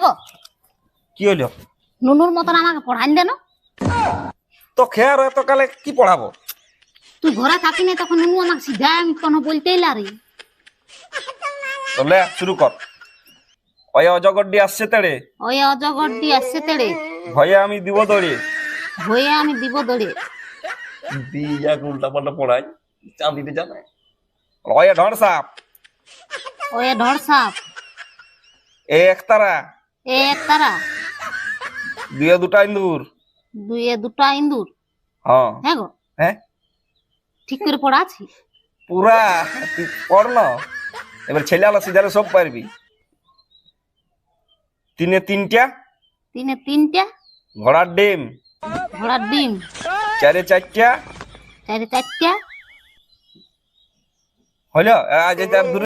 গো কি হলো? নুনুর মতন আমাকে পড়ান দেন। তো খেয়ার এত কালে কি পড়াবো? তুই ঘরে থাকি না তখন নুনু আমাকে সিধা আমি কোনো বলতেই লারি। তাহলে শুরু কর। ওই অজগরটি আসছে তেড়ে, ওই অজগর দিয়ে আসছে তেড়ে, ভয়ে আমি দিব দড়ে। হয়ে আমি দিব দড়ে। দিয়া উল্টা পাল্টা পড়াই, চাঁদিতে জানে। ওই ঢড় সাপ, ওই ঢড় সাপ, এক তারা, এক তারা, দুয়ে দুটা ইন্দুর। দুইয়ে দুটা ইন্দুর। হ্যাঁ হ্যাঁ গো, হ্যাঁ, ঠিক করে পড়া আছে? পুরা তুই পড় না। এবার ছেলে আলো সিজারে সব পারবি। তিনে তিনটা, তিনে তিনটা, ঘোড়ার ডিম। ঘোড়ার ডিম। চারে চারটা, চারে চারটা। হলো আজ